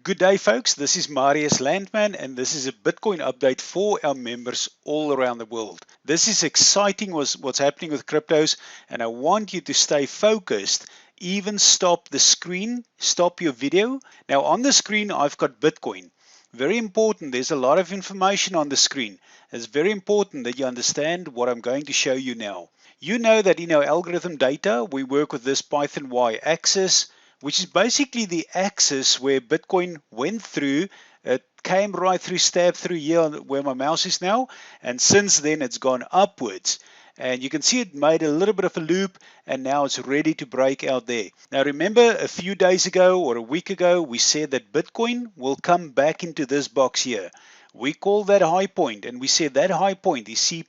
Good day, folks. This is Marius Landman, and this is a Bitcoin update for our members all around the world. This is exciting what's happening with cryptos, and I want you to stay focused. Even stop the screen, stop your video. Now on the screen, I've got Bitcoin. Very important, there's a lot of information on the screen. It's very important that you understand what I'm going to show you now. You know that in our algorithm data, we work with this Python y-axis, which is basically the axis where Bitcoin went through. It came right through, stabbed through here where my mouse is now, and since then it's gone upwards. And you can see it made a little bit of a loop, and now it's ready to break out there. Now remember, a few days ago or a week ago, we said that Bitcoin will come back into this box here. We call that high point, and we said that high point is C++,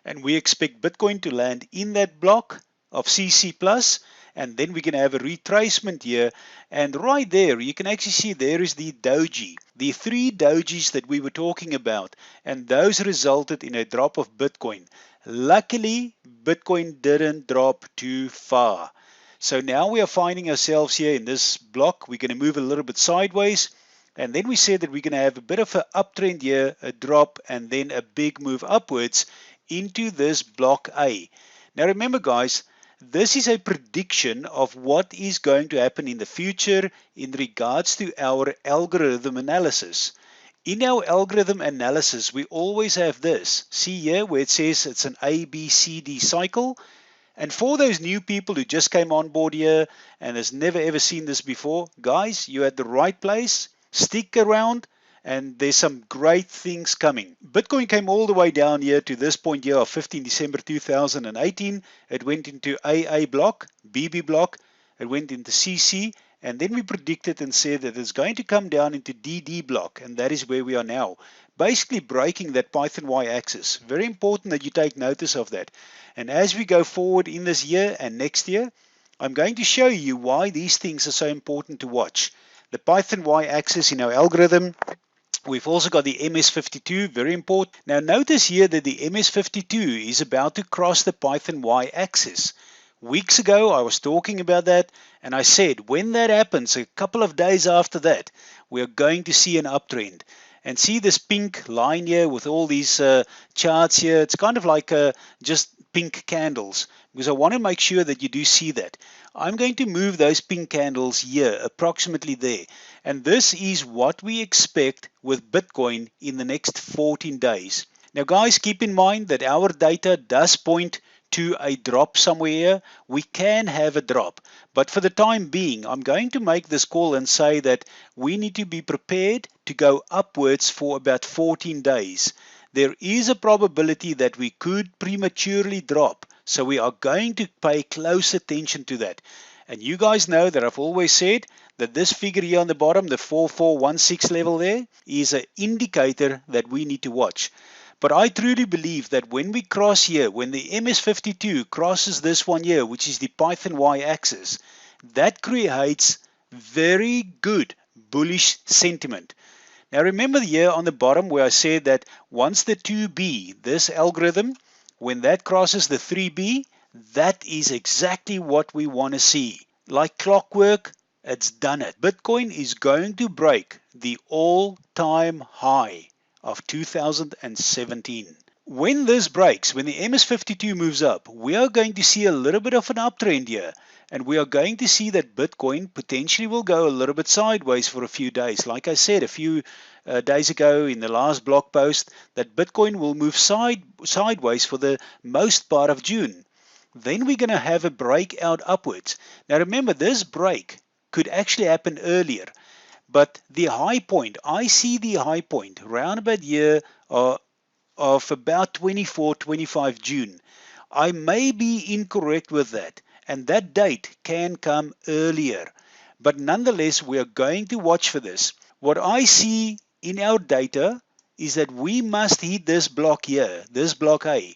and we expect Bitcoin to land in that block of CC+, and then we're going to have a retracement here, and right there you can actually see there is the doji, the three dojis that we were talking about, and those resulted in a drop of Bitcoin. Luckily, Bitcoin didn't drop too far. So now we are finding ourselves here in this block. We're going to move a little bit sideways, and then we said that we're going to have a bit of an uptrend here, a drop, and then a big move upwards into this block A. Now remember, guys, this is a prediction of what is going to happen in the future in regards to our algorithm analysis. In our algorithm analysis, we always have this. See here where it says it's an A, B, C, D cycle. And for those new people who just came on board here and has never ever seen this before, guys, you're at the right place. Stick around, and there's some great things coming. Bitcoin came all the way down here to this point here of 15 December 2018. It went into AA block, BB block, it went into CC, and then we predicted and said that it's going to come down into DD block, and that is where we are now. Basically breaking that Python y-axis. Very important that you take notice of that. And as we go forward in this year and next year, I'm going to show you why these things are so important to watch. The Python y-axis in our algorithm. We've also got the MS52, very important. Now notice here that the MS52 is about to cross the Python y-axis. Weeks ago I was talking about that, and I said when that happens, a couple of days after that, we are going to see an uptrend. And see this pink line here with all these charts here, it's kind of like just pink candles, because I want to make sure that you do see that. I'm going to move those pink candles here, approximately there. And this is what we expect with Bitcoin in the next 14 days. Now guys, keep in mind that our data does point to a drop somewhere here. We can have a drop, but for the time being, I'm going to make this call and say that we need to be prepared to go upwards for about 14 days. There is a probability that we could prematurely drop, so we are going to pay close attention to that. And you guys know that I've always said that this figure here on the bottom, the 4416 level there, is an indicator that we need to watch. But I truly believe that when we cross here, when the MS52 crosses this one here, which is the Python y-axis, that creates very good bullish sentiment. Now remember here on the bottom where I said that once the 2B, this algorithm, when that crosses the 3B, that is exactly what we want to see. Like clockwork, it's done it. Bitcoin is going to break the all-time high of 2017. When this breaks, when the MS52 moves up, we are going to see a little bit of an uptrend here, and we are going to see that Bitcoin potentially will go a little bit sideways for a few days. Like I said a few days ago in the last blog post, that Bitcoin will move sideways for the most part of June. Then we're going to have a breakout upwards. Now remember, this break could actually happen earlier. But the high point, I see the high point round about year of about 24, 25 June. I may be incorrect with that, and that date can come earlier. But nonetheless, we are going to watch for this. What I see in our data is that we must hit this block here, this block A.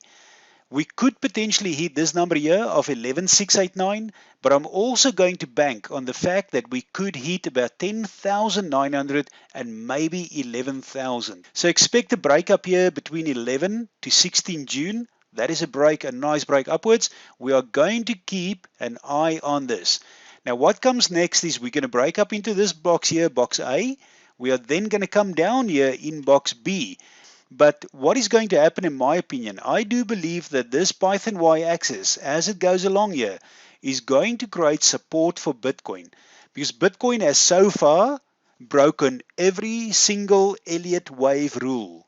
We could potentially hit this number here of 11,689, but I'm also going to bank on the fact that we could hit about 10,900 and maybe 11,000. So expect a break up here between 11 to 16 June. That is a nice break upwards. We are going to keep an eye on this. Now what comes next is we're going to break up into this box here, box A. We are then going to come down here in box B. But what is going to happen, in my opinion, I do believe that this Python y-axis, as it goes along here, is going to create support for Bitcoin, because Bitcoin has so far broken every single Elliott wave rule.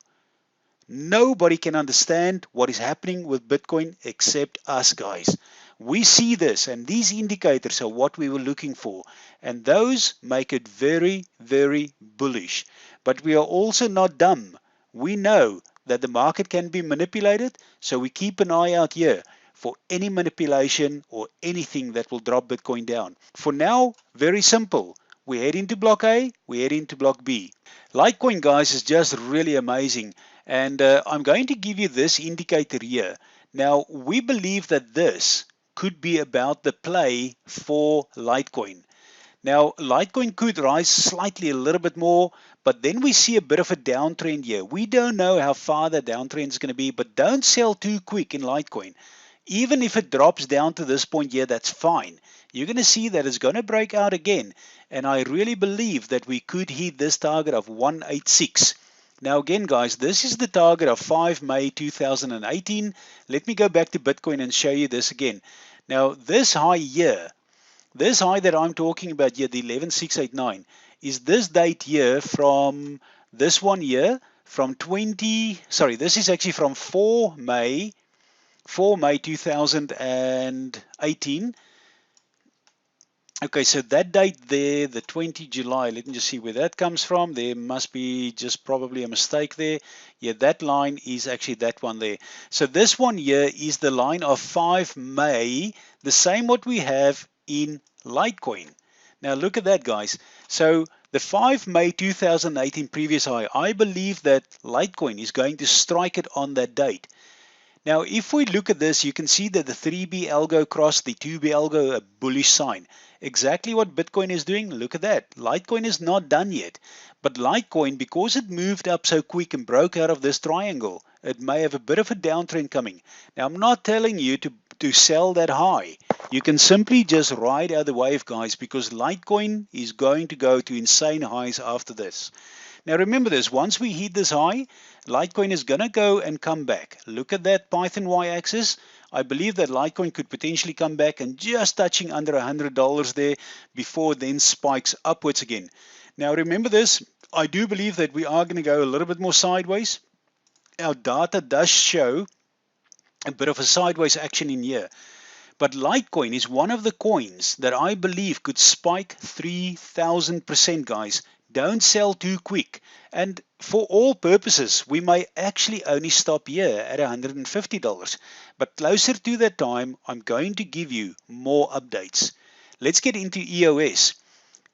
Nobody can understand what is happening with Bitcoin except us, guys. We see this, and these indicators are what we were looking for, and those make it very, very bullish. But we are also not dumb. We know that the market can be manipulated, so we keep an eye out here for any manipulation or anything that will drop Bitcoin down. For now, very simple. We head into block A, we head into block B. Litecoin, guys, is just really amazing. And I'm going to give you this indicator here. Now, we believe that this could be about the play for Litecoin. Now, Litecoin could rise slightly a little bit more, but then we see a bit of a downtrend here. We don't know how far the downtrend is going to be, but don't sell too quick in Litecoin. Even if it drops down to this point here, that's fine. You're going to see that it's going to break out again, and I really believe that we could hit this target of 186. Now again, guys, this is the target of 5 May 2018. Let me go back to Bitcoin and show you this again. Now this high here, this high that I'm talking about here, the 11689, is this date here from this one here, from this is actually from 4 May 2018. Okay, so that date there, the 20 July, let me just see where that comes from. There must be just probably a mistake there. Yeah, that line is actually that one there. So this one here is the line of 5 May, the same what we have in Litecoin. Now look at that, guys. So the 5 May 2018 previous high, I believe that Litecoin is going to strike it on that date. Now, if we look at this, you can see that the 3B algo crossed the 2B algo, a bullish sign. Exactly what Bitcoin is doing, look at that. Litecoin is not done yet. But Litecoin, because it moved up so quick and broke out of this triangle, it may have a bit of a downtrend coming. Now, I'm not telling you to sell that high. You can simply just ride out the wave, guys, because Litecoin is going to go to insane highs after this. Now remember this, once we hit this high, Litecoin is going to go and come back. Look at that Python y-axis. I believe that Litecoin could potentially come back and just touching under $100 there before it then spikes upwards again. Now remember this, I do believe that we are going to go a little bit more sideways. Our data does show a bit of a sideways action in here. But Litecoin is one of the coins that I believe could spike 3,000%, guys. Don't sell too quick. And for all purposes, we may actually only stop here at $150. But closer to that time, I'm going to give you more updates. Let's get into EOS.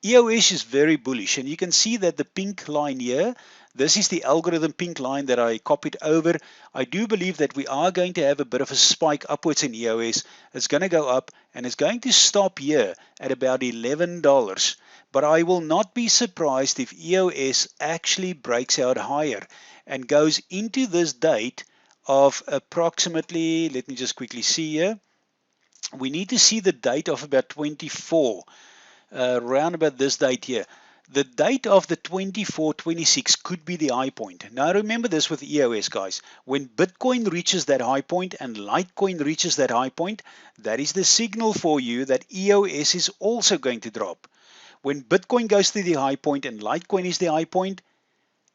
EOS is very bullish, and you can see that the pink line here, this is the algorithm pink line that I copied over. I do believe that we are going to have a bit of a spike upwards in EOS. It's going to go up, and it's going to stop here at about $11. But I will not be surprised if EOS actually breaks out higher and goes into this date of approximately, let me just quickly see here. We need to see the date of about 24, around about this date here. The date of the 24-26 could be the high point. Now remember this with EOS, guys. When Bitcoin reaches that high point and Litecoin reaches that high point, that is the signal for you that EOS is also going to drop. When Bitcoin goes to the high point and Litecoin is the high point,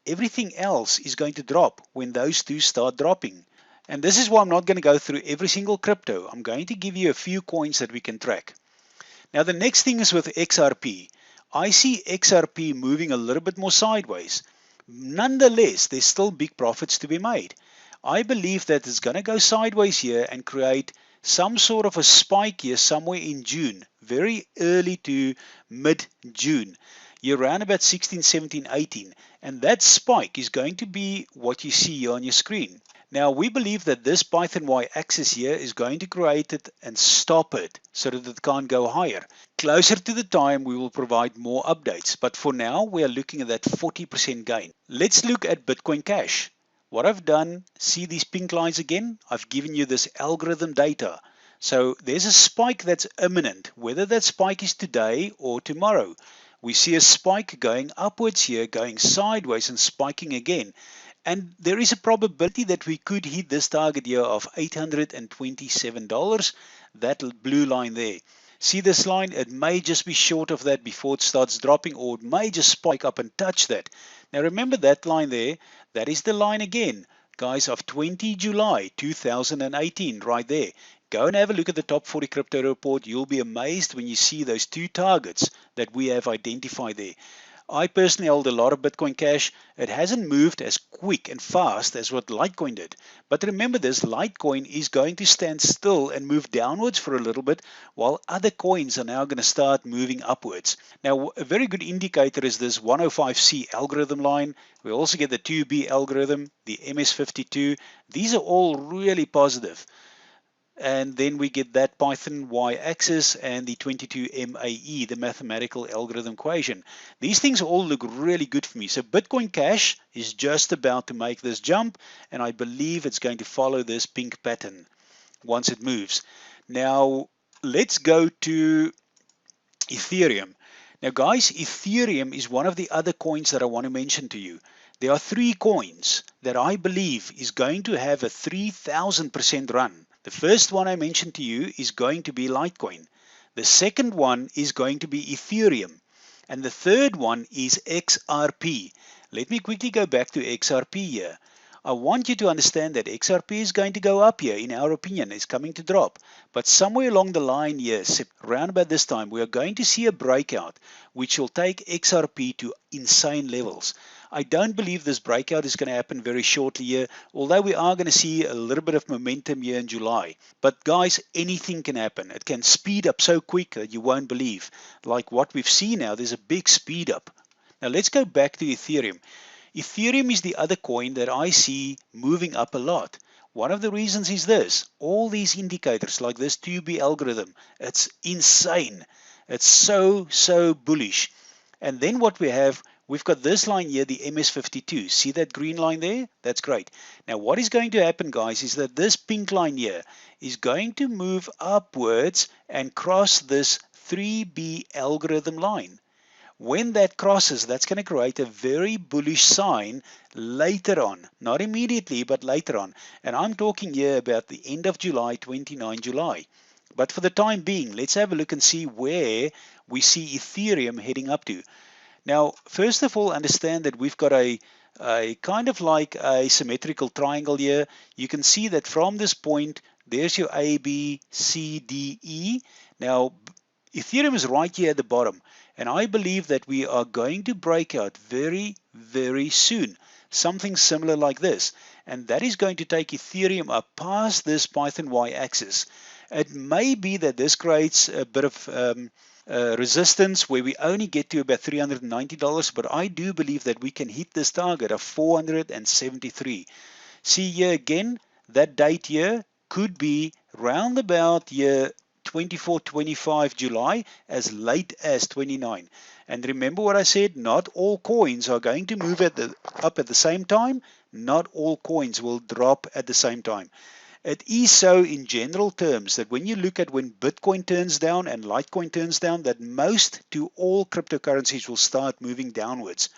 everything else is going to drop when those two start dropping. And this is why I'm not going to go through every single crypto. I'm going to give you a few coins that we can track. Now the next thing is with XRP. I see XRP moving a little bit more sideways. Nonetheless, there's still big profits to be made. I believe that it's going to go sideways here and create some sort of a spike here somewhere in June, very early to mid-June. You're around about 16, 17, 18, and that spike is going to be what you see here on your screen. Now we believe that this Python y-axis here is going to create it and stop it so that it can't go higher. Closer to the time we will provide more updates, but for now we are looking at that 40% gain. Let's look at Bitcoin Cash. What I've done, see these pink lines again? I've given you this algorithm data. So there's a spike that's imminent, whether that spike is today or tomorrow. We see a spike going upwards here, going sideways and spiking again. And there is a probability that we could hit this target here of $827, that blue line there. See this line? It may just be short of that before it starts dropping, or it may just spike up and touch that. Now remember that line there, that is the line again, guys, of 20 July 2018 right there. Go and have a look at the top 40 crypto report. You'll be amazed when you see those two targets that we have identified there. I personally hold a lot of Bitcoin Cash. It hasn't moved as quick and fast as what Litecoin did. But remember this, Litecoin is going to stand still and move downwards for a little bit, while other coins are now going to start moving upwards. Now, a very good indicator is this 105C algorithm line. We also get the 2B algorithm, the MS52. These are all really positive. And then we get that Python y-axis and the 22MAE, the mathematical algorithm equation. These things all look really good for me. So Bitcoin Cash is just about to make this jump, and I believe it's going to follow this pink pattern once it moves. Now, let's go to Ethereum. Now, guys, Ethereum is one of the other coins that I want to mention to you. There are three coins that I believe is going to have a 3,000% run. The first one I mentioned to you is going to be Litecoin. The second one is going to be Ethereum. And the third one is XRP. Let me quickly go back to XRP here. I want you to understand that XRP is going to go up here. In our opinion, it's coming to drop. But somewhere along the line here, around about this time, we are going to see a breakout which will take XRP to insane levels. I don't believe this breakout is going to happen very shortly here, although we are going to see a little bit of momentum here in July. But guys, anything can happen. It can speed up so quick that you won't believe. Like what we've seen now, there's a big speed up. Now let's go back to Ethereum. Ethereum is the other coin that I see moving up a lot. One of the reasons is this. All these indicators like this 2B algorithm, it's insane. It's so bullish. And then what we have, we've got this line here, the MS52. See that green line there? That's great. Now what is going to happen, guys, is that this pink line here is going to move upwards and cross this 3B algorithm line. When that crosses, that's going to create a very bullish sign later on. Not immediately, but later on. And I'm talking here about the end of July, 29 July. But for the time being, let's have a look and see where we see Ethereum heading up to. Now, first of all, understand that we've got a kind of like a symmetrical triangle here. You can see that from this point, there's your A, B, C, D, E. Now, Ethereum is right here at the bottom. And I believe that we are going to break out very soon. Something similar like this. And that is going to take Ethereum up past this Python y-axis. It may be that this creates a bit of resistance where we only get to about $390, but I do believe that we can hit this target of 473. See here again, that date here could be round about here 24, 25 July, as late as 29. And remember what I said, not all coins are going to move up at the same time. Not all coins will drop at the same time. It is so in general terms that when you look at when Bitcoin turns down and Litecoin turns down, that most to all cryptocurrencies will start moving downwards.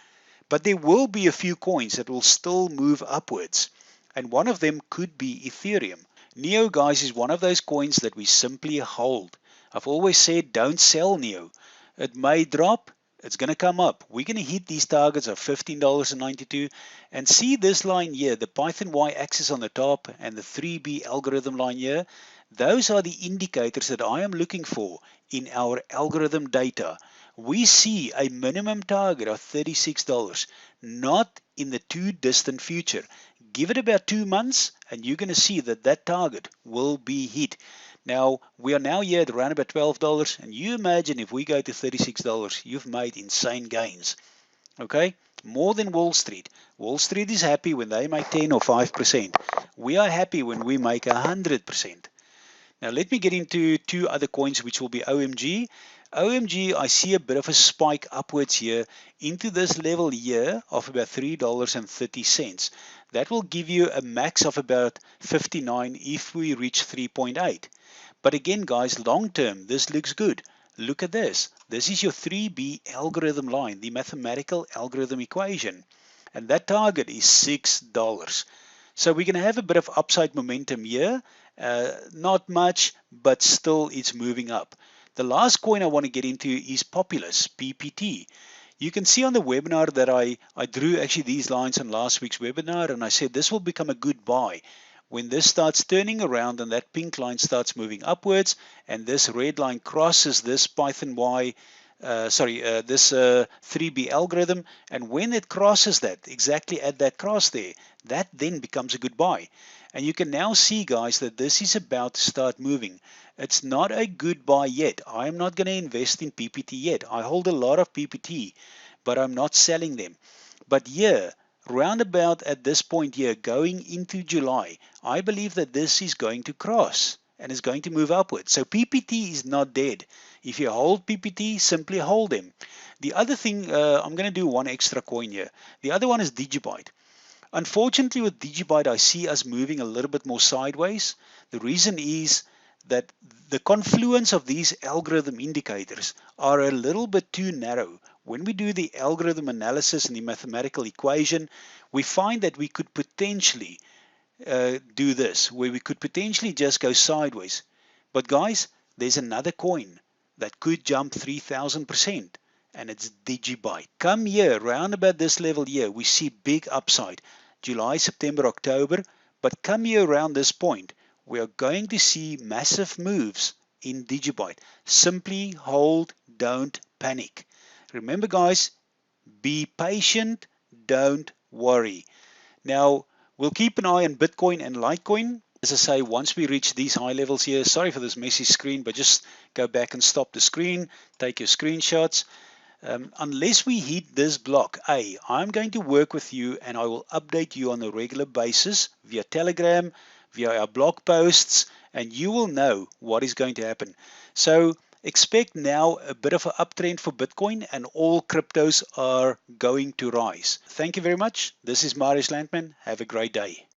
But there will be a few coins that will still move upwards. And one of them could be Ethereum. NEO, guys, is one of those coins that we simply hold. I've always said don't sell NEO. It may drop, it's going to come up. We're going to hit these targets of $15.92. And see this line here, the Python y-axis on the top and the 3B algorithm line here. Those are the indicators that I am looking for in our algorithm data. We see a minimum target of $36, not in the too distant future. Give it about 2 months and you're going to see that that target will be hit. Now, we are now here at around about $12, and you imagine if we go to $36, you've made insane gains. Okay? More than Wall Street. Wall Street is happy when they make 10 or 5%. We are happy when we make 100%. Now, let me get into two other coins, which will be OMG. OMG, I see a bit of a spike upwards here into this level here of about $3.30. That will give you a max of about 59 if we reach 3.8. But again, guys, long term, this looks good. Look at this. This is your 3B algorithm line, the mathematical algorithm equation. And that target is $6. So we're going to have a bit of upside momentum here. Not much, but still it's moving up. The last coin I want to get into is Populous, PPT. You can see on the webinar that I drew actually these lines on last week's webinar, and I said this will become a good buy. When this starts turning around and that pink line starts moving upwards and this red line crosses this Python Y, this 3B algorithm, and when it crosses that, exactly at that cross there, that then becomes a good buy. And you can now see, guys, that this is about to start moving. It's not a good buy yet. I'm not going to invest in PPT yet. I hold a lot of PPT, but I'm not selling them. But here, roundabout at this point here, going into July, I believe that this is going to cross and is going to move upwards. So PPT is not dead. If you hold PPT, simply hold them. The other thing, I'm going to do one extra coin here. The other one is Digibyte. Unfortunately, with Digibyte, I see us moving a little bit more sideways. The reason is that the confluence of these algorithm indicators are a little bit too narrow. When we do the algorithm analysis and the mathematical equation, we find that we could potentially do this, where we could potentially just go sideways. But guys, there's another coin that could jump 3,000%, and it's Digibyte. Come here, round about this level here, we see big upside. July, September, October, but come here around this point, we are going to see massive moves in Digibyte. Simply hold, don't panic. Remember, guys, be patient, don't worry. Now, we'll keep an eye on Bitcoin and Litecoin. As I say, once we reach these high levels here, sorry for this messy screen, but just go back and stop the screen, take your screenshots. Unless we hit this block A, I'm going to work with you and I will update you on a regular basis via Telegram, via our blog posts, and you will know what is going to happen. So expect now a bit of an uptrend for Bitcoin, and all cryptos are going to rise. Thank you very much. This is Marius Landman. Have a great day.